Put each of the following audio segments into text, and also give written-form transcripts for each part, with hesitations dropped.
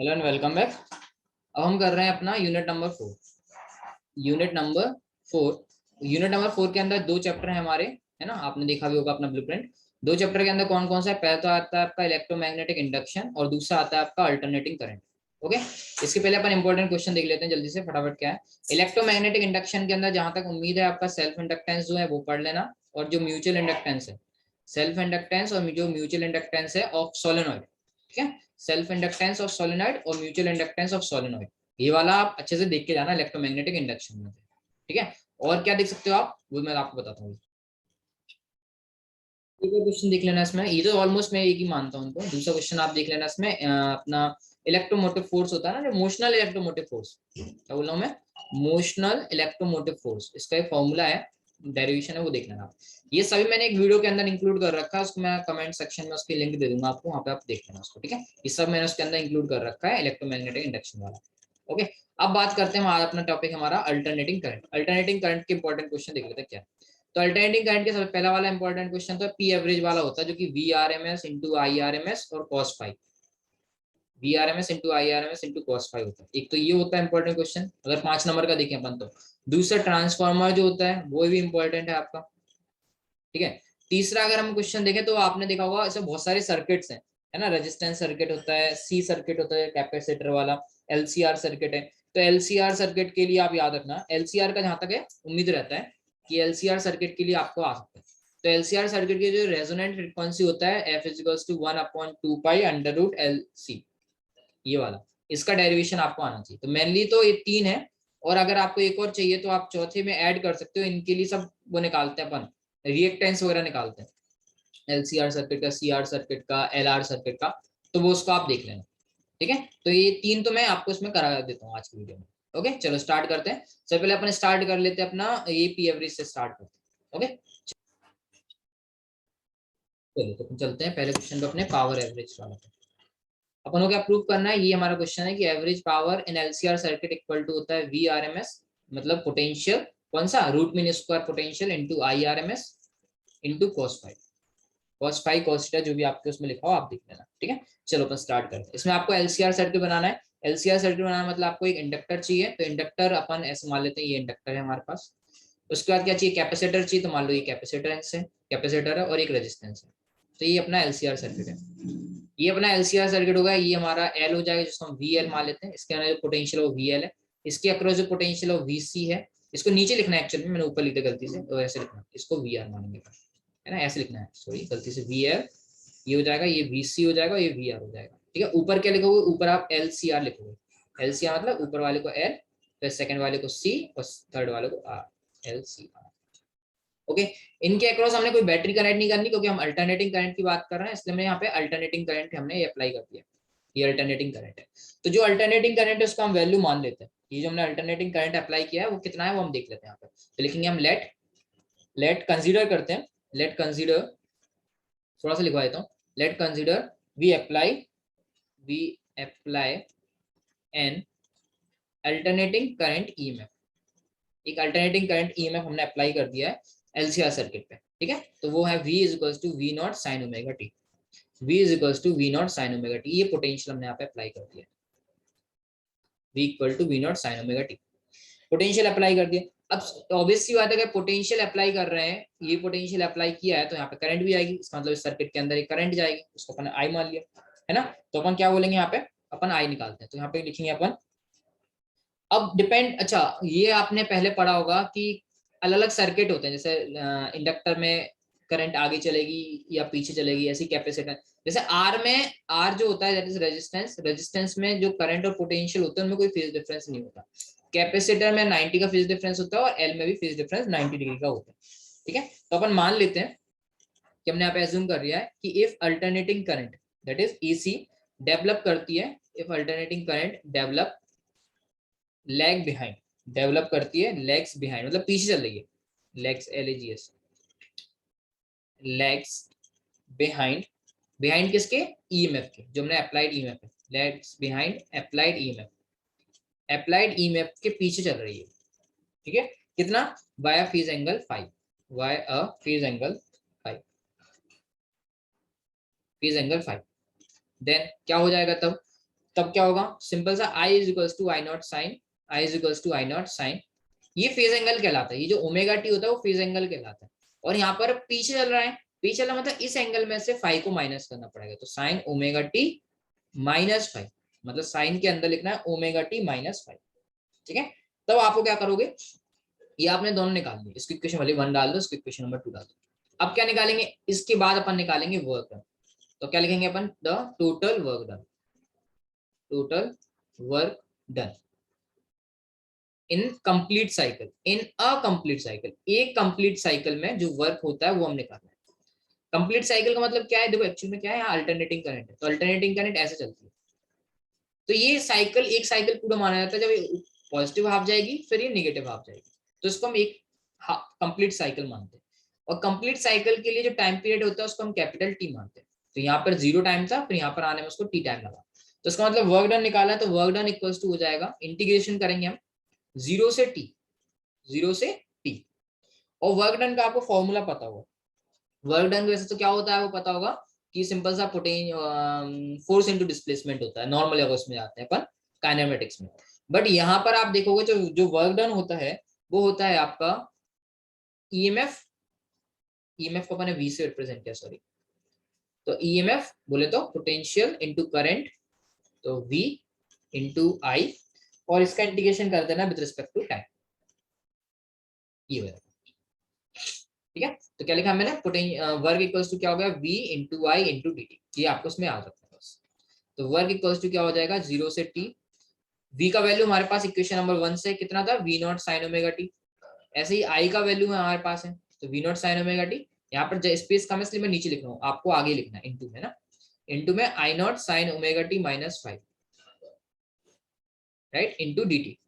Hello and welcome back. अब हम कर रहे हैं अपना यूनिट नंबर 4 के अंदर दो चैप्टर हैं हमारे, है ना। आपने देखा भी होगा अपना ब्लूप्रिंट। दो चैप्टर के अंदर कौन कौन सा है? पहला तो आता है आपका इलेक्ट्रोमैग्नेटिक इंडक्शन और दूसरा आता है आपका अल्टरनेटिंग करंट। ओके, इसके पहले अपन इंपॉर्टेंट क्वेश्चन देख लेते हैं जल्दी से फटाफट। क्या है इलेक्ट्रोमैग्नेटिक इंडक्शन के अंदर? जहां तक उम्मीद है आपका सेल्फ इंडक्टेंस जो है वो पढ़ लेना, और जो म्यूचुअल इंडक्टेंस है, सेल्फ इंडक्टेंस और जो म्यूचुअल इंडक्टेंस है ऑफ सोलेनॉइड, ठीक है। सेल्फ इंडक्टेंस ऑफ सोलेनॉइड और म्यूचुअल इंडक्टेंस ऑफ सोलेनॉइड, ये वाला आप अच्छे से देख के जाना इलेक्ट्रोमैग्नेटिक इंडक्शन में, ठीक है। और क्या देख सकते हो आप, वो मैं आपको बताता हूँ। एक और क्वेश्चन देख लेना इसमें, ये तो ऑलमोस्ट मैं एक ही मानता हूँ उनको। दूसरा क्वेश्चन आप देख लेना इसमें, अपना इलेक्ट्रोमोटिव फोर्स होता है ना, जो मोशनल इलेक्ट्रोमोटिव फोर्स, क्या बोल रहा हूँ मैं, मोशनल इलेक्ट्रोमोटिव फोर्स, इसका एक फॉर्मूला है, डेरिवेशन है, वो देख लेना आप। ये सभी मैंने एक वीडियो के अंदर इंक्लूड कर रखा है, उसको मैं कमेंट सेक्शन में उसकी लिंक दे दूंगा आपको, वहाँ पे आप देख लेना उसको, ठीक है। ये सब मैंने उसके अंदर इंक्लूड कर रखा है इलेक्ट्रोमैग्नेटिक इंडक्शन वाला। ओके, अब बात करते हैं हमारा अपना टॉपिक हमारा अल्टरनेटिंग करंट। अल्टरनेटिंग करंट के इंपॉर्टेंट क्वेश्चन देख लेते हैं क्या। तो अल्टरनेटिंग करंट के सबसे पहला वाला इंपॉर्टेंट क्वेश्चन तो पी एवरेज वाला होता है, जो कि V R M S into I R M S और cos five, V R M S into I R M S into cos five होता है। एक तो ये होता है इंपॉर्टेंट क्वेश्चन, अगर 5 नंबर का देखें अपन तो। दूसरा ट्रांसफॉर्मर जो होता है वो भी इंपॉर्टेंट है आपका, ठीक है। तीसरा अगर हम क्वेश्चन देखें तो आपने देखा होगा ऐसे बहुत सारे सर्किट्स हैं, है ना। रेजिस्टेंस सर्किट होता है, सी सर्किट होता है कैपेसिटर वाला, एलसीआर सर्किट है। तो एलसीआर सर्किट के लिए आप याद रखना, एलसीआर का जहां तक है उम्मीद रहता है कि एलसीआर सर्किट के लिए आपको आ सकता है। तो एलसीआर सर्किट की जो रेजोनेंट फ्रीक्वेंसी होता है F is equals to 1/2 pi under root L C, ये वाला, इसका डेरिवेशन आपको आना चाहिए। तो मेनली तो ये तीन है, और अगर आपको एक और चाहिए तो आप चौथे में ऐड कर सकते हो। इनके लिए सब वो निकालते हैं अपन, रिएक्टेंस वगैरह निकालते हैं, एलसीआर सर्किट का, सीआर सर्किट का, एलआर सर्किट का, तो वो उसको आप देख लेना, ठीक है। तो ये तीन तो मैं आपको इसमें करा देता हूँ आज की वीडियो में। ओके, चलो स्टार्ट करते हैं। सबसे पहले अपन स्टार्ट कर लेते हैं अपना ये पी एवरेज से स्टार्ट करते हैं। ओके, चलिए तो चलते हैं पहले क्वेश्चन पे अपने पावर एवरेज वाला। अपन को क्या प्रूव करना है, ये हमारा क्वेश्चन है कि average power in LCR circuit equal to होता है वी आर एम एस, मतलब पोटेंशियल कौन सा, root mean square potential into I R M S into cos phi. Cos phi cos theta जो भी आपके उसमें लिखा हो आप देख लेना, ठीक है। चलो अपन स्टार्ट करते हैं। इसमें आपको एलसीआर सर्किट बनाना है। एलसीआर सर्किट बनाना मतलब आपको एक इंडक्टर चाहिए, तो इंडक्टर अपन ऐसे मान लेते हैं, ये इंडक्टर है हमारे पास। उसके बाद क्या चाहिए, कैपेसिटर चाहिए, तो मान लो ये कैपेसिटर है, कैपेसिटर है और एक रेजिस्टेंस है। तो ये अपना एलसीआर सर्किट है। ये अपना एलसीआर सर्किट होगा, ये हमारा एल हो जाएगा जिसको हम वी एल मान लेते हैं। इसके अंदर जो पोटेंशियल है वो वी एल है, इसके अक्रॉस जो पोटेंशियल है वो वी सी है। इसको नीचे लिखना है, एक्चुअली मैंने ऊपर लिख दिया गलती से, तो ऐसे लिखना है, इसको वी आर मानेंगे, है ना। ऐसे लिखना है, सॉरी गलती से वी एल, ये हो जाएगा, ये वी सी हो जाएगा, ये वी आर हो जाएगा, ठीक है। ऊपर क्या लिखोगे, ऊपर आप एल सी आर लिखोगे। एल सी आर मतलब ऊपर वाले को एल, फिर सेकंड वाले को सी और थर्ड वाले को R, L C R. Okay, इनके अक्रॉस हमने कोई बैटरी कनेक्ट नहीं करनी, क्योंकि हम अल्टरनेटिंग करंट की बात कर रहे हैं, इसलिए मैं यहाँ पे अल्टरनेटिंग करंट हमने अप्लाई कर दिया। ये अल्टरनेटिंग करंट है, तो जो अल्टरनेटिंग करंट है उसका हम वैल्यू मान लेते हैं। ये जो हमने अल्टरनेटिंग करंट अप्लाई किया है वो कितना है वो हम देख लेते हैं यहाँ पे। तो लिखेंगे हम लेट, लेट कंसीडर करते हैं, लेट कंसीडर, थोड़ा सा लिखवा देता हूँ। Let consider we apply an alternating current EMF. एक अल्टरनेटिंग करंट ईएमएफ हमने अप्लाई कर दिया है एलसीआर सर्किट पे, ठीक है। तो वो है V is equals to V naught sine omega T, V is equals to V naught sine omega T. ये पोटेंशियल हमने यहाँ पे अप्लाई कर दिया, V equal to V naught sine omega T, potential apply कर दिया। अब ऑब्वियस सी बात है कि पोटेंशियल अप्लाई कर रहे हैं, ये पोटेंशियल अप्लाई किया है तो यहाँ पे करंट भी आएगी, इसका मतलब इस सर्किट के अंदर एक करंट जाएगी, उसको अपन आई मान लिया, है ना। तो अपन क्या बोलेंगे यहाँ पे, अपन आई निकालते हैं, तो यहाँ पे लिखेंगे अपन। अब डिपेंड, अच्छा ये आपने पहले पढ़ा होगा कि अलग अलग सर्किट होते हैं, जैसे इंडक्टर में करंट आगे चलेगी या पीछे चलेगी, ऐसी कैपेसिटर। जैसे आर में, आर जो होता है दैट इज रेजिस्टेंस, रेजिस्टेंस में जो करंट और पोटेंशियल होता है उनमें कोई फेज डिफरेंस नहीं होता। कैपेसिटर में 90 का फेज डिफरेंस होता है और एल में भी फेज डिफरेंस 90 डिग्री का होता है, ठीक है। तो अपन मान लेते हैं कि हमने यहाँ पे एज्यूम कर लिया है कि if alternating current that is AC develop करती है, if alternating current develop lag behind, develop करती है लेग्स बिहाइंड, मतलब पीछे चल रही है, lags LAGS, lags behind, behind किसके, ईएमएफ के, जो हमने अप्लाइड ईएमएफ है, lags behind applied EMF, applied EMF के पीछे चल रही है, ठीक है। कितना, by a phase angle 5, by a phase angle 5, phase angle 5। Then क्या हो जाएगा तब, तब क्या होगा, सिंपल सा I is equals to I naught sine, I is equals to I naught sine, ये फेज एंगल कहलाता है, ये जो ओमेगा टी होता है वो फेज एंगल कहलाता है। और यहाँ पर पीछे चल रहा है, पीछे चल रहा मतलब इस एंगल में से फाइव को माइनस करना पड़ेगा, तो sign omega T minus five, मतलब साइन के अंदर लिखना है ओमेगा टी माइनस फाइव, ठीक है। तब आपको क्या करोगे, ये आपने दोनों निकाल दिए, इसकी इक्वेशन वाली 1 डाल दो, इसकी इक्वेशन नंबर 2 डाल दो। अब क्या निकालेंगे, इसके बाद अपन निकालेंगे वर्क डन। तो क्या लिखेंगे अपन, the total work done, total work done in complete cycle, in a complete cycle, एक कंप्लीट साइकिल में जो वर्क होता है वो हम निकालना है। कंप्लीट साइकिल का मतलब क्या है, देखो एक्चुअली में क्या है, अल्टरनेटिंग करंट है, तो अल्टरनेटिंग करंट ऐसे चलती है। तो ये साइकिल, एक साइकिल पूरा माना जाता है, जब पॉजिटिव हाफ जाएगी फिर ये नेगेटिव हाफ जाएगी, तो इसको हम एक कंप्लीट साइकिल मानते हैं। और कंप्लीट साइकिल के लिए जो टाइम पीरियड होता है उसको हम कैपिटल टी मानते हैं। तो यहाँ पर 0 टाइम था, फिर यहाँ पर आने में उसको टी टाइम लगा, तो इसका मतलब वर्क डन निकाला, तो वर्क डन इक्वल्स टू हो जाएगा, इंटीग्रेशन करेंगे हम 0 से टी, 0 से टी। और वर्क डन का आपको फॉर्मूला पता होगा, वर्क डन वैसे तो क्या होता है वो पता होगा कि सिंपल सा फोर्स इनटू डिस्प्लेसमेंट होता है, नॉर्मल अगर उसमें जाते हैं अपन काइनेमेटिक्स में। बट यहाँ पर आप देखोगे जो जो वर्क डन होता है वो होता है आपका ईएमएफ, ईएमएफ को अपने वी से रिप्रेजेंट किया, सॉरी, तो ईएमएफ बोले तो पोटेंशियल इनटू करंट, तो वी इनटू आई, और इसका इंटीग्रेशन कर देना विद रिस्पेक्ट टू टाइम, ये हो, ठीक है। तो क्या लिखा मैंने, वर्क इक्वल्स टू क्या हो गया, v इंटू आई इंटू डी टी, ये आपको इसमें याद रखना है बस। तो वर्क इक्वल्स टू क्या हो जाएगा, 0 से t, v का वैल्यू हमारे पास इक्वेशन नंबर 1 से कितना था, v not sine omega T, ऐसे ही i का वैल्यू है हमारे पास है, तो v not sine omega T, यहाँ पर स्पेस कम है इसलिए मैं नीचे लिख रहा हूँ, आपको आगे लिखना है इंटू में ना, इंटू में I naught sine omega T minus 5, right, into D T,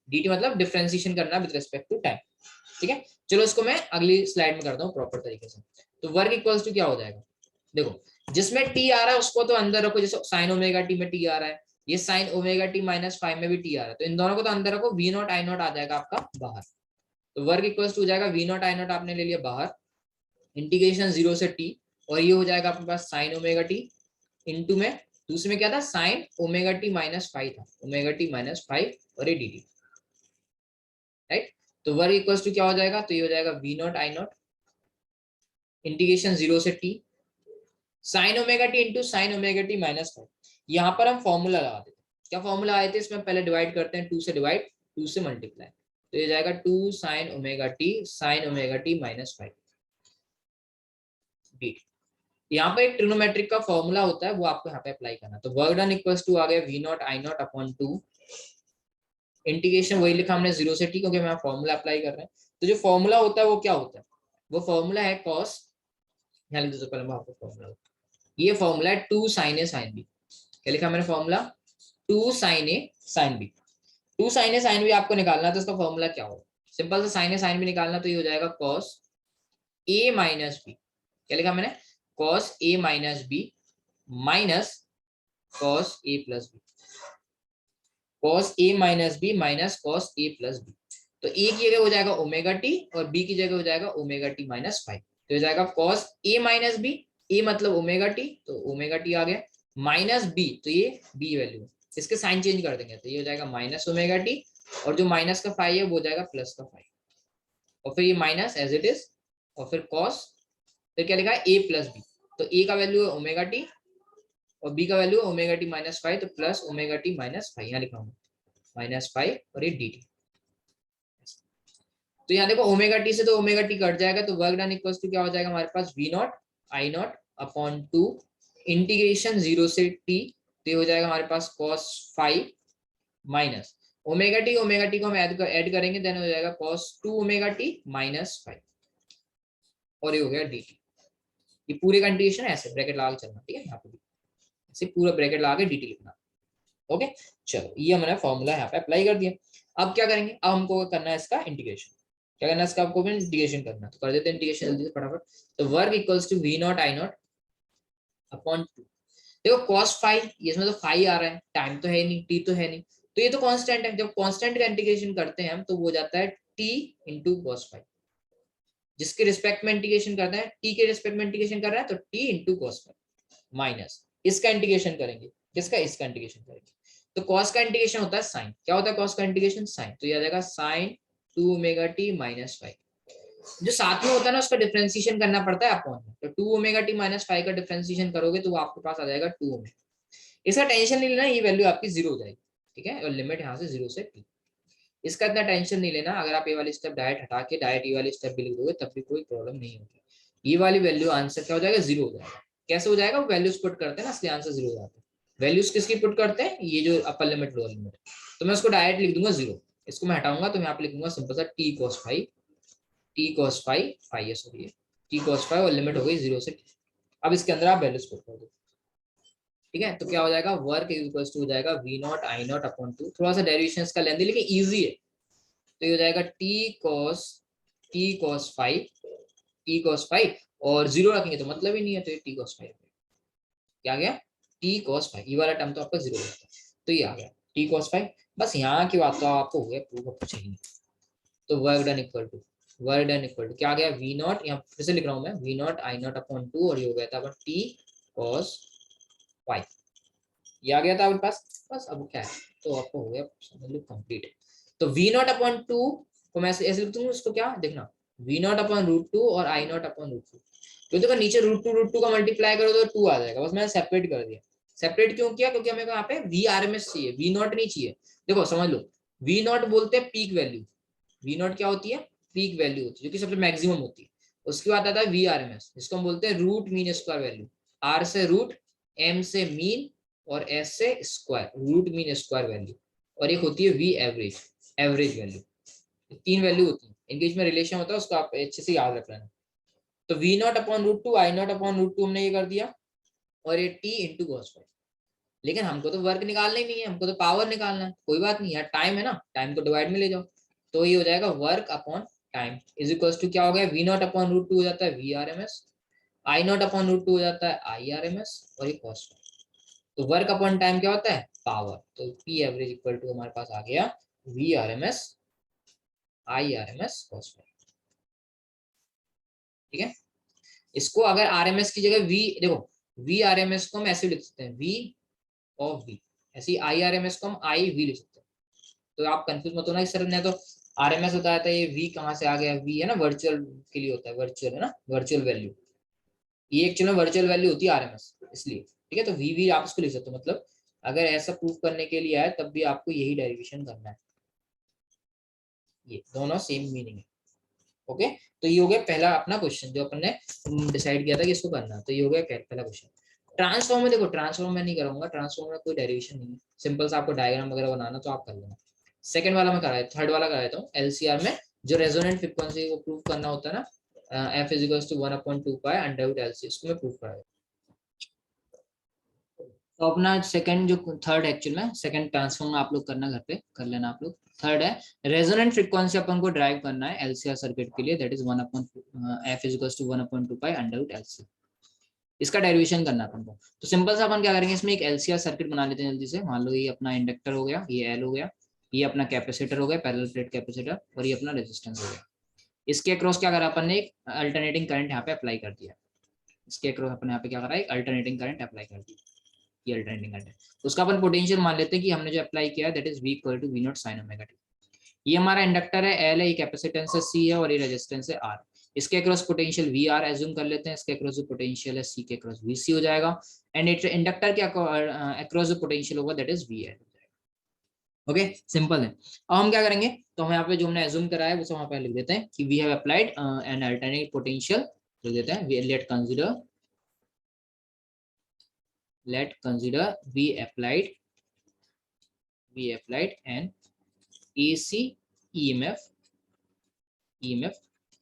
D T मतलब डिफरेंशिएशन करना विद रिस्पेक्ट टू टाइम, ठीक है। चलो इसको मैं अगली स्लाइड में करता हूँ प्रॉपर तरीके से। तो वर्क इक्वल्स टू क्या हो जाएगा, देखो जिसमें टी आ रहा है उसको तो अंदर रखो, जैसे साइन ओमेगा टी में टी आ रहा है, ये साइन ओमेगा टी माइनस 5 में भी टी आ रहा है, तो इन दोनों को तो अंदर रखो, वी नॉट आई नॉट आ जाएगा आपका बाहर। तो वर्क इक्वल्स टू हो जाएगा वी नॉट आई नॉट आपने ले लिया बाहर, इंटीग्रेशन 0 से टी, और ये हो जाएगा आपके पास साइन ओमेगा टी इंटू में दूसरे में क्या था, साइन ओमेगा टी माइनस 5 था, ओमेगा टी माइनस 5 और ये डी टी, राइट। तो वर्क इक्वल्स टू क्या हो जाएगा, तो ये हो जाएगा V naught I naught integration 0 से T sine omega T into sine omega T minus 5। यहाँ पर हम फॉर्मूला लगा देते हैं, क्या फॉर्मूला आए थे इसमें, पहले डिवाइड करते हैं, 2 से डिवाइड, 2 से मल्टीप्लाई, तो ये जाएगा 2 sign omega T minus 5 D. यहाँ पर एक ट्रिग्नोमेट्रिक का फॉर्मूला होता है, वो आपको यहाँ पे अप्लाई करना। तो वर्क डन इक्वल्स टू आ गया V naught I naught upon 2, integration वही लिखा हमने 0 से टी, क्योंकि हम फॉर्मूला अप्लाई कर रहे हैं। तो जो फॉर्मूला होता है वो क्या होता है, वो फॉर्मूला है कॉस, यहाँ लिख दो पहले मैं आपको फॉर्मूला, ये फॉर्मूला है 2 साइन ए साइन बी, क्या लिखा मैंने फॉर्मूला, 2 साइन ए साइन बी। 2 साइन ए साइन बी आपको निकालना है, तो इसका फॉर्मूला क्या होगा, सिंपल से साइन ए साइन बी निकालना, तो ये हो जाएगा कॉस ए माइनस बी, क्या लिखा मैंने, cos A minus B minus cos A plus B, cos A minus B minus cos A plus B. तो ए की जगह हो जाएगा ओमेगा टी और बी की जगह हो जाएगा ओमेगा टी माइनस 5, तो हो जाएगा कॉस ए माइनस बी, ए मतलब ओमेगा टी, तो ओमेगा टी आ गया, माइनस बी, तो ये बी वैल्यू, इसके साइन चेंज कर देंगे, तो ये हो जाएगा माइनस ओमेगा टी, और जो माइनस का 5 है वो हो जाएगा प्लस का 5, और फिर ये माइनस एज इट इज, और फिर कॉस, फिर क्या लिखा है ए प्लस बी, तो ए का वैल्यू है ओमेगा टी और बी का वैल्यू है ओमेगा टी माइनस 5, तो प्लस ओमेगा टी माइनस 5, यहाँ लिखा हूँ माइनस 5 और ये डी टी। तो यहाँ देखो ओमेगा टी से तो ओमेगा टी कट जाएगा, तो वर्क डन इक्वल्स टू क्या हो जाएगा हमारे पास, V naught I naught upon 2 integration 0 से टी, तो ये हो जाएगा हमारे पास cos 5 माइनस ओमेगा टी को हम ऐड करेंगे, देन हो जाएगा cos 2 ओमेगा टी माइनस 5, और ये हो गया डी टी। ये पूरे का इंटीग्रेशन ऐसे ब्रैकेट लगा के चलना, ठीक है, यहाँ पे भी ऐसे पूरा ब्रैकेट लगा के डी टी लिखना, ओके। चलो ये हमने फॉर्मूला यहाँ पे अप्लाई कर दिया। अब क्या करेंगे, अब हमको करना है इसका इंटीग्रेशन, क्या करना है इसका, आपको भी इंटीग्रेशन करना, तो कर देते हैं इंटीग्रेशन जल्दी से फटाफट। तो work equals to V naught I naught upon 2, देखो cos 5, इसमें तो 5 आ रहा है, टाइम तो है नहीं, t तो है नहीं, तो ये तो कांस्टेंट है, जब कांस्टेंट का इंटीग्रेशन करते हैं हम तो वो हो जाता है t इंटू cos 5, जिसके रिस्पेक्ट में इंटीग्रेशन करते हैं, t के रिस्पेक्ट में इंटीग्रेशन कर रहा है तो t इंटू cos 5 माइनस इसका इंटीग्रेशन करेंगे, किसका, इसका इंटीग्रेशन करेंगे। तो कॉस का इंटीग्रेशन होता है साइन, क्या होता है कॉस का इंटीग्रेशन, साइन। तो ये आ जाएगा साइन 2 ओमेगा टी माइनस 5। जो साथ में होता है ना उसका डिफरेंशिएशन करना पड़ता है अपॉन में, तो 2 ओमेगा टी माइनस 5 का डिफरेंशिएशन करोगे तो वो आपके पास आ जाएगा 2 ओमेगा। इसका टेंशन नहीं लेना, ये वैल्यू आपकी 0 हो जाएगी, ठीक है, और लिमिट यहाँ से 0 से t। इसका इतना टेंशन नहीं लेना, अगर आप ये वाली स्टेप डायरेक्ट हटा के डायरेक्ट ये वाली स्टेप भी लिख दोगे तब भी कोई प्रॉब्लम नहीं होगी। ये वाली वैल्यू आंसर क्या हो जाएगा, 0 हो जाएगा। कैसे हो जाएगा, वो वैल्यूज पुट करते हैं ना इसलिए आंसर 0 हो जाता है। वैल्यूज किसकी पुट करते हैं, ये जो अपर लिमिट लोअर लिमिट, तो मैं उसको डायरेक्ट लिख दूंगा 0। इसको मैं हटाऊंगा तो मैं यहाँ पे लिखूंगा सिंपल सा T cos 5, T cos 5 5 sorry T cos 5 और लिमिट हो गई 0 से t। अब इसके अंदर आप वैल्यूज पुट कर दो, ठीक है। तो क्या हो जाएगा, वर्क इक्वल्स टू हो जाएगा V naught I naught upon 2। थोड़ा सा डेरिवेशन इसका लेंदी लेकिन इजी है। तो ये हो जाएगा टी कॉस 5 और 0 रखेंगे तो मतलब ही नहीं है, तो ये टी कॉस 5 क्या गया, टी कॉस 5। ये वाला टर्म तो आपका 0 रहता है, तो ये आ गया टी कॉस 5। बस यहाँ की बात तो आपको हो गया, प्रूफ अब कुछ नहीं। तो वर्क डन इक्वल टू क्या आ गया, वी नॉट, यहाँ फिर से लिख रहा हूँ मैं, V naught I naught upon 2 और ये हो गया था टी कॉस 5, ये आ गया था आपके पास। बस अब क्या है, तो आपको हो गया समझ लो कंप्लीट। तो वी नॉट अपॉन 2 को मैं ऐसे लिख दूंगा, इसको क्या देखना, वी नॉट अपॉन रूट 2 और आई नॉट अपॉन रूट 2। तो देखो नीचे रूट टू का मल्टीप्लाई करो तो 2 आ जाएगा, बस मैंने सेपरेट कर दिया। सेपरेट क्यों किया, क्योंकि हमें यहाँ पे वी आर एम एस चाहिए, वी नॉट नहीं चाहिए। देखो समझ लो, वी नॉट बोलते हैं पीक वैल्यू, वी नॉट क्या होती है, पीक वैल्यू होती है जो कि सबसे मैक्सिमम होती है। उसके बाद आता है वी आर एम एस, जिसको हम बोलते हैं root mean square value. R से रूट, एम से मीन और एस से square, root mean square value. और एक होती है V average, average value. 3 value होती है, इनके बीच में रिलेशन होता है, उसको आप अच्छे से याद रख लेना। तो V naught upon root 2 I naught upon root 2 हमने ये कर दिया, और ये टी इंटू कॉस 5। लेकिन हमको तो वर्क निकालना ही नहीं है, हमको तो पावर निकालना है। कोई बात नहीं यार, टाइम है ना, टाइम को डिवाइड में ले जाओ। तो ये हो जाएगा work upon time is equal to क्या हो गया, वी नॉट अपॉन रूट 2 हो जाता है V R M S, I naught upon root 2 हो जाता है आई आर एम एस, और ये कॉस 5। तो वर्क अपॉन टाइम क्या होता है, पावर। तो पी एवरेज इक्वल टू हमारे पास आ गया V R M S I R M S cos 5, ठीक है। इसको अगर आर एम एस की जगह वी, देखो वी आर एम एस को हम ऐसे लिख सकते हैं, वी ऑफ वी, ऐसी आई आर एम एस को हम आई वी लिख सकते हैं। तो आप कंफ्यूज मत होना इस तरह, नहीं तो आर एम एस होता है ये वी कहाँ से आ गया, वी है ना वर्चुअल के लिए होता है, वर्चुअल है ना, वर्चुअल वैल्यू। ये एक्चुअली में वर्चुअल वैल्यू होती है आरएमएस, इसलिए ठीक है। तो वी वी आप इसको लिख सकते हो, मतलब अगर ऐसा प्रूफ करने के लिए आए तब भी आपको यही डेरिवेशन करना है, ये दोनों सेम मीनिंग है। ओके, तो ये हो गया पहला अपना क्वेश्चन जो अपन ने डिसाइड किया था कि इसको करना है। तो ये हो गया पहला क्वेश्चन। ट्रांसफॉर्म में देखो, ट्रांसफॉर्म में नहीं करूंगा, ट्रांसफॉर्म में कोई डेरिवेशन नहीं है, सिंपल सा आपको डायग्राम वगैरह बनाना तो आप कर लेना। सेकंड वाला मैं कराया, थर्ड वाला कराया था एलसीआर में, जो रेजोनेंट फ्रीक्वेंसी को प्रूव करना होता है ना, F is equals to 1/2 pi under root LC, इसको मैं प्रूव कराया। तो अपना सेकंड जो थर्ड एक्चुअल में सेकंड ट्रांसफॉर्म आप लोग करना, घर पे कर लेना आप लोग। थर्ड है रेजोनेंट फ्रीक्वेंसी अपन को ड्राइव करना है एलसीआर सर्किट के लिए, दैट इज 1/f = 1/2 एलसी। इसका डेरिवेशन करना है अपन को। तो सिंपल सा अपन क्या करेंगे, इसमें एक एलसीआर सर्किट बना लेते हैं जल्दी से। मान लो ये अपना इंडक्टर हो गया, ये एल हो गया, ये अपना कैपेसिटर हो गया, पैरेलल प्लेट कैपेसिटर, और ये अपना रेजिस्टेंस हो गया। इसके अक्रॉस क्या करा अपन ने, एक अल्टरनेटिंग करंट यहाँ पे अप्लाई कर दिया। इसके अक्रॉस अपन यहाँ पे क्या करा, एक अल्टरनेटिंग करंट अप्लाई कर दिया, ये अल्टरनेटिंग करंट है। उसका अपन पोटेंशियल मान लेते हैं कि हमने जो अप्लाई किया है that is v = v not sin omega t। ये हमारा इंडक्टर है L है, ये कैपेसिटेंस है C है, और ये रेजिस्टेंस है R। इसके अक्रॉस पोटेंशियल VR एज्यूम कर लेते हैं, इसके अक्रॉस जो पोटेंशियल है C के अक्रॉस VC हो जाएगा, एंड इंडक्टर के अक्रॉस जो पोटेंशियल होगा that is VL। Okay, simple है। अब हम क्या करेंगे, तो हम यहाँ पे जो हमने एज्यूम करा है वो सब वहाँ पे लिख देते हैं कि we have applied an alternate potential, लिख देते हैं let consider we applied an AC EMF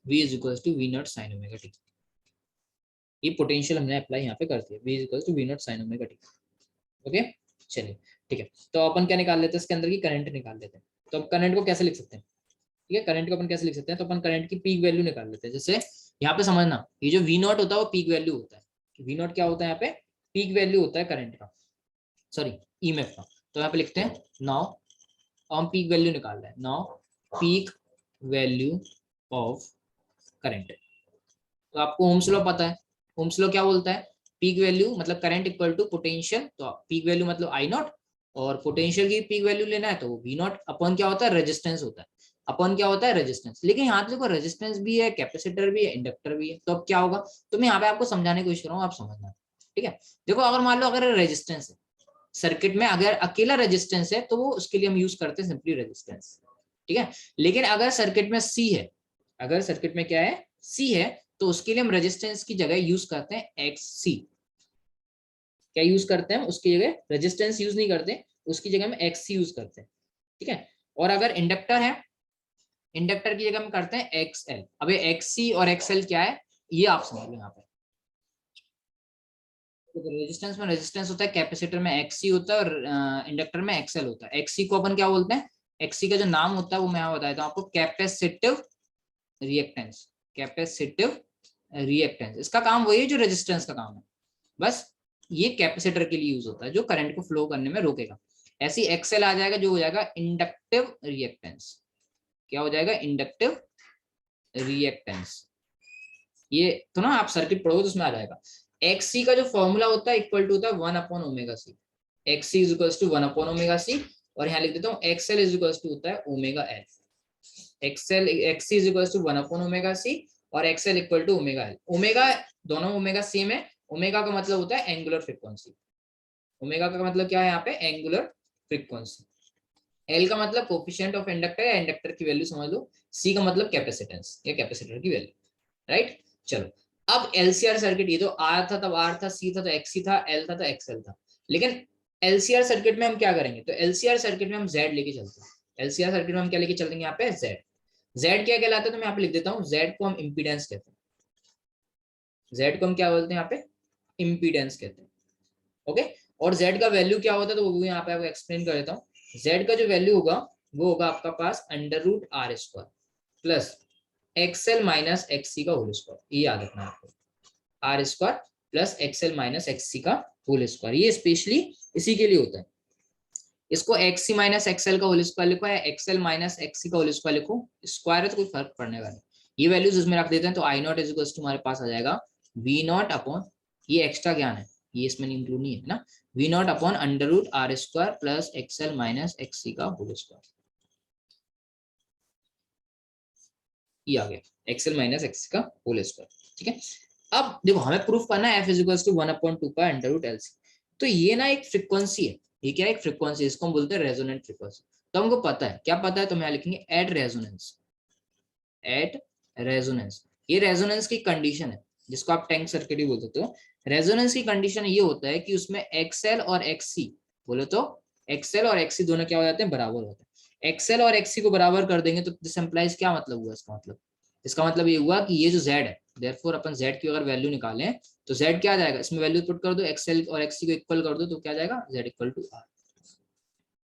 V is equals to V naught sin omega t। ये पोटेंशियल हमने अप्लाई यहाँ पे कर दिया, V is equals to V naught sin omega t। Okay, चलिए ठीक है। तो अपन क्या निकाल लेते हैं, इसके अंदर की करंट निकाल लेते हैं। तो अब करंट को कैसे लिख सकते हैं, ठीक है, करंट को अपन कैसे लिख सकते हैं, तो अपन करंट की पीक वैल्यू निकाल लेते हैं। जैसे यहाँ पे समझना, ये जो V नॉट होता है वो पीक वैल्यू होता है। V नॉट क्या होता है, यहाँ पे पीक वैल्यू होता है करंट का, सॉरी ईएमएफ का। तो यहाँ पे लिखते हैं नाउ, हम पीक वैल्यू निकाल रहे हैं, now peak value of current. तो आपको ओम्स लॉ पता है, ओम्स लॉ क्या बोलता है, पीक वैल्यू मतलब करंट इक्वल टू पोटेंशियल, तो पीक वैल्यू मतलब आई नॉट, और पोटेंशियल की पीक वैल्यू लेना है तो वो वी नॉट अपॉन क्या होता है, रेजिस्टेंस होता है, अपॉन क्या होता है, रेजिस्टेंस। लेकिन यहाँ देखो रेजिस्टेंस भी है, कैपेसिटर भी है, इंडक्टर भी है, तो अब क्या होगा, तो मैं यहाँ पे आपको समझाने की कोशिश कर रहा हूँ, आप समझना। ठीक है, देखो अगर मान लो अगर रेजिस्टेंस है सर्किट में, अगर अकेला रेजिस्टेंस है तो वो उसके लिए हम यूज करते हैं सिंपली रेजिस्टेंस। ठीक है, लेकिन अगर सर्किट में सी है, अगर सर्किट में क्या है, सी है, तो उसके लिए हम रेजिस्टेंस की जगह यूज करते हैं एक्स सी। क्या यूज करते हैं, उसकी जगह रेजिस्टेंस यूज नहीं करते, उसकी जगह हम एक्स सी यूज करते हैं। ठीक है, और अगर इंडक्टर है, इंडक्टर की जगह हम करते हैं एक्स एल। अब ये एक्स सी और एक्स एल क्या है, ये आप समझ लो यहाँ पे। तो रेजिस्टेंस में रेजिस्टेंस होता है, कैपेसिटर में एक्स सी होता है, और इंडक्टर में एक्सएल होता है। एक्स सी को अपन क्या बोलते हैं, एक्स सी का जो नाम होता है वो मैं बता देता हूँ आपको, कैपेसिटिव रिएक्टेंस। कैपेसिटिव रिएक्टेंस, इसका काम वही है जो रेजिस्टेंस का काम है, बस ये कैपेसिटर के लिए यूज होता है जो करंट को फ्लो करने में रोकेगा। ऐसी एक्सएल आ जाएगा जो हो जाएगा इंडक्टिव रिएक्टेंस। क्या हो जाएगा, इंडक्टिव रिएक्टेंस। ये तो ना आप सर्किट पढ़ोगे तो उसमें आ जाएगा। एक्स सी का जो फॉर्मूला होता है इक्वल टू होता है 1 upon omega C. X C is equal to 1 upon omega C, और यहाँ लिख देता हूँ एक्सएल इज इक्वल टू होता है omega L. XL X C is equal to 1 upon omega C, और XL equal to omega L. Omega, दोनों omega same है। ओमेगा का मतलब होता है एंगुलर फ्रीक्वेंसी। ओमेगा का मतलब क्या है यहाँ पे, एंगुलर फ्रीक्वेंसी। एल का मतलब कोफिशिएंट ऑफ इंडक्टर या इंडक्टर की वैल्यू समझ लो। सी का मतलब कैपेसिटेंस या कैपेसिटर की वैल्यू। राइट, चलो अब एलसीआर सर्किट, ये तो आर था तब आर था, सी था तो एक्सी था, एल था तो एक्सएल था। लेकिन एलसीआर सर्किट में हम क्या करेंगे, तो एलसीआर सर्किट में हम जेड लेके चलते हैं। एलसीआर सर्किट में हम क्या लेके चलेंगे यहाँ पे, जेड। जेड क्या कहलाता है, तो मैं यहाँ पे लिख देता हूँ, जेड को हम इम्पीडेंस कहते हैं। जेड को हम क्या बोलते हैं यहाँ पे, इम्पीडेंस कहते हैं। ओके, और जेड का वैल्यू क्या होता है तो वो यहाँ पे आपको एक्सप्लेन कर देता हूँ। जेड का जो वैल्यू होगा वो होगा आपका पास under root R square plus XL minus XC का होल स्क्वायर। ये याद रखना आपको, R square plus XL minus XC का होल स्क्वायर। ये स्पेशली इसी के लिए होता है। इसको एक्ससी माइनस एक्सएल का होल स्क्वायर लिखो, या एक्सएल माइनस एक्ससी का होल स्क्वायर लिखो, स्क्वायर है तो कोई फर्क पड़ने वाला नहीं। ये वैल्यूज इसमें रख देते हैं तो I naught is equal to हमारे पास आ जाएगा वी नॉट अपॉन, ये एक्स्ट्रा ज्ञान है, ये इसमें इंक्लूड नहीं है ना, V naught upon under root R square plus XL minus XC का होल स्क्वायर। ये आ गया एक्सएल माइनस एक्स का होल स्क्वायर। ठीक है, अब देखो हमें प्रूफ करना है F is equal to 1 upon 2 pi under root LC. तो ये ना एक फ्रीक्वेंसी है, ये क्या है, एक फ्रीक्वेंसी, इसको हम बोलते हैं रेजोनेंट फ्रीक्वेंसी। तो हमको पता है, क्या पता है, तो मैं लिखेंगे एट रेजोनेंस। एट रेजोनेंस, ये रेजोनेंस की कंडीशन है, जिसको आप टैंक सर्किट भी बोल सकते हो। रेजोनेंस की कंडीशन ये होता है कि उसमें एक्सएल और एक्ससी, बोले तो एक्सएल और एक्ससी दोनों क्या हो जाते हैं, बराबर होते हैं। एक्सएल और एक्ससी को बराबर कर देंगे तो दिस एम्प्लाइज, क्या मतलब हुआ इसका मतलब, इसका मतलब ये हुआ कि ये जो z है, देयरफॉर अपन z की अगर वैल्यू निकालें तो z क्या आ जाएगा, इसमें वैल्यू पुट कर दो, एक्सएल और एक्ससी को इक्वल कर दो तो क्या जाएगा, z equal to R.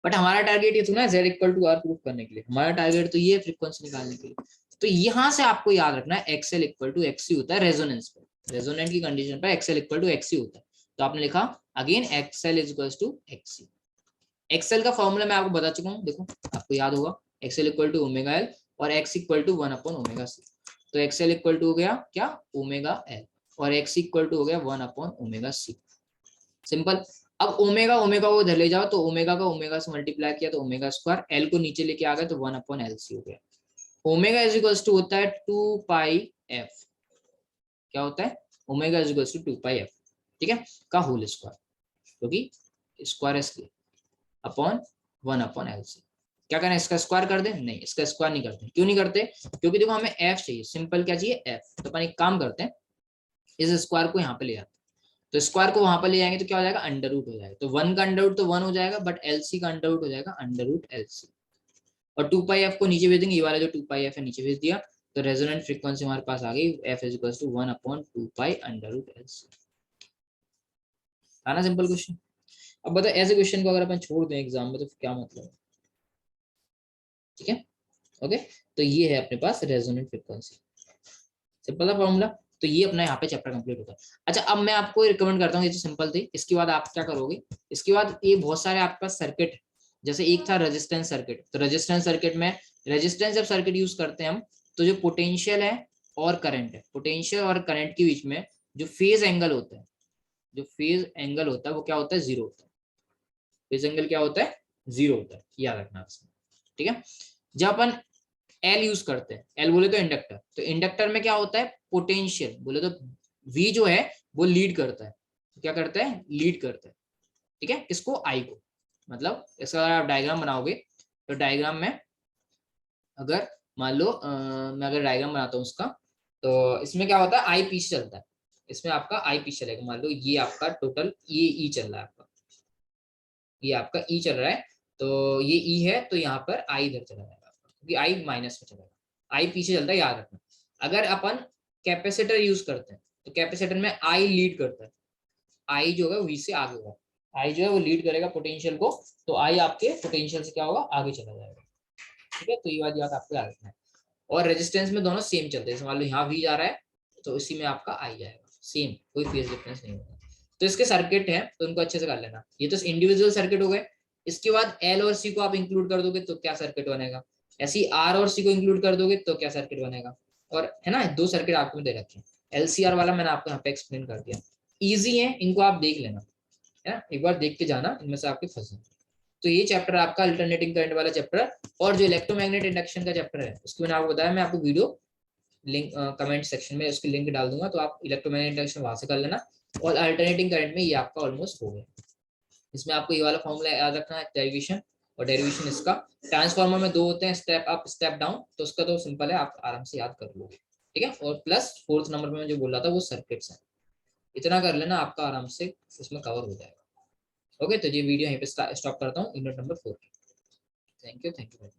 But हमारा टारगेट ये था ना z equal to R proof करने के लिए, हमारा टारगेट तो ये फ्रीक्वेंसी निकालने के लिए। तो यहां से आपको याद रखना है एक्सएल इक्वल टू एक्ससी होता है रेजोनेंस पर, रेजोनेंट की कंडीशन पर एक्सएल इक्वल टू एक्ससी होता है। तो आपने लिखा again XL is equal to XC. XL का फॉर्मूला मैं आपको बता चुका हूँ, देखो आपको याद होगा, XL equal to omega L और X equal to 1 upon omega C. तो एक्सएल इक्वल टू हो गया क्या, ओमेगा एल, और एक्स इक्वल टू हो गया 1 अपॉन ओमेगा सी। सिंपल। अब ओमेगा ओमेगा को इधर ले जाओ तो ओमेगा का ओमेगा से मल्टीप्लाई किया तो ओमेगा स्क्वायर, एल को नीचे लेके आ गए तो 1 अपॉन एल सी हो गया। ओमेगा इज इक्वल टू होता है 2 पाई एफ, क्या होता है, omega is equal to 2 pi F, ठीक है, का होल स्क्वायर, क्योंकि स्क्वायर इसलिए अपॉन 1 अपॉन एल सी। क्या करना है, इसका स्क्वायर कर दे, नहीं इसका स्क्वायर नहीं करते। क्यों नहीं करते, क्योंकि देखो हमें एफ चाहिए, सिंपल क्या चाहिए, एफ। तो अपन एक काम करते हैं, इस स्क्वायर को यहाँ पे ले आते हैं, तो स्क्वायर को वहां पर ले जाएंगे तो क्या हो जाएगा, अंडर रूट हो जाएगा। तो 1 का अंडर रूट तो 1 हो जाएगा, बट एलसी का अंडर रूट हो जाएगा अंडर रूट एलसी। और 2 पाई एफ को नीचे भेज देंगे, ये वाला जो 2 पाई एफ है नीचे भेज दिया, तो रेजोनेंट फ्रीक्वेंसी हमारे पास आ गई, F is equal to 1 upon 2 pi under root LC. आना सिंपल क्वेश्चन। अब बताओ ऐसे क्वेश्चन को अगर अपन छोड़ दें एग्जाम में तो क्या मतलब है, ठीक है, ओके। तो ये है अपने पास रेजोनेंट फ्रीक्वेंसी, सिंपल सा फॉर्मूला। तो ये अपना यहाँ पे चैप्टर कंप्लीट होता है। अच्छा अब मैं आपको रिकमेंड करता हूँ, ये तो सिंपल थी, इसके बाद आप क्या करोगे, इसके बाद ये बहुत सारे आपके पास सर्किट, जैसे एक था रेजिस्टेंस सर्किट, तो रेजिस्टेंस सर्किट में, रेजिस्टेंस जब सर्किट यूज करते हैं हम, तो जो पोटेंशियल है और करंट है, पोटेंशियल और करंट के बीच में जो फेज एंगल होता है, जो फेज एंगल होता है वो क्या होता है, 0 होता है। फेज एंगल क्या होता है, 0 होता है, याद रखना इसमें। ठीक है, जब अपन एल यूज करते हैं, एल बोले तो इंडक्टर, तो इंडक्टर में क्या होता है, पोटेंशियल बोले तो वी जो है वो लीड करता है, क्या करता है, लीड करता है। ठीक है, किसको, आई को। मतलब इसका अगर आप डायग्राम बनाओगे तो डायग्राम में अगर मान लो मैं अगर डायग्राम बनाता हूँ उसका, तो इसमें क्या होता है, आई पीछे चलता है, इसमें आपका आई पीछे चलेगा। मान लो ये आपका टोटल ये ई चल रहा है आपका, ये आपका ई चल रहा है, तो ये ई है, तो यहाँ पर आई इधर चला जाएगा आपका, क्योंकि आई माइनस में चलेगा, आई पीछे चलता है, याद रखना। अगर अपन कैपेसिटर यूज करते हैं तो कैपेसिटर में आई लीड करता है, आई जो है वी से आगे होगा, आई जो है वो लीड करेगा पोटेंशियल को, तो आई आपके पोटेंशियल से क्या होगा, आगे चला जाएगा। ठीक है, तो ये बात याद आपको याद रखना है। और रेजिस्टेंस में दोनों सेम चलते हैं, मान लो यहाँ वी जा रहा है तो इसी में आपका आई जाएगा, सेम, कोई फेज डिफरेंस नहीं होगा। तो इसके सर्किट है तो इनको अच्छे से कर लेना, ये तो इंडिविजुअल सर्किट हो गए। इसके बाद एल और सी को आप इंक्लूड कर दोगे तो क्या सर्किट बनेगा, ऐसी आर और सी को इंक्लूड कर दोगे तो क्या सर्किट बनेगा। और है ना, दो सर्किट आपको दे रखे हैं, एलसीआर वाला मैंने आपको यहाँ पे एक्सप्लेन कर दिया, इजी है, इनको आप देख लेना, है ना, एक बार देख के जाना, इनमें से आपके फंसे। तो ये चैप्टर आपका अल्टरनेटिंग करंट वाला चैप्टर। और जो इलेक्ट्रोमैग्नेट इंडक्शन का चैप्टर है उसको मैंने आपको बताया, मैं आपको वीडियो लिंक कमेंट सेक्शन में उसकी लिंक डाल दूंगा, तो आप इलेक्ट्रोमैग्नेटिक इंडक्शन वहां से कर लेना। और अल्टरनेटिंग करंट में ये आपका ऑलमोस्ट हो गया। इसमें आपको ये वाला फॉर्मूला याद रखना है, डेरिवेशन, और डेरिवेशन इसका, ट्रांसफार्मर में दो होते हैं, स्टेप अप स्टेप डाउन, तो उसका तो सिंपल है, आप आराम से याद कर लोगे। ठीक है, और प्लस फोर्थ नंबर में मैं जो बोल रहा था वो सर्किट्स है, इतना कर लेना, आपका आराम से इसमें कवर हो जाएगा। ओके, तो ये वीडियो यहीं पे स्टॉप करता हूँ, unit number 4। Thank you, thank you.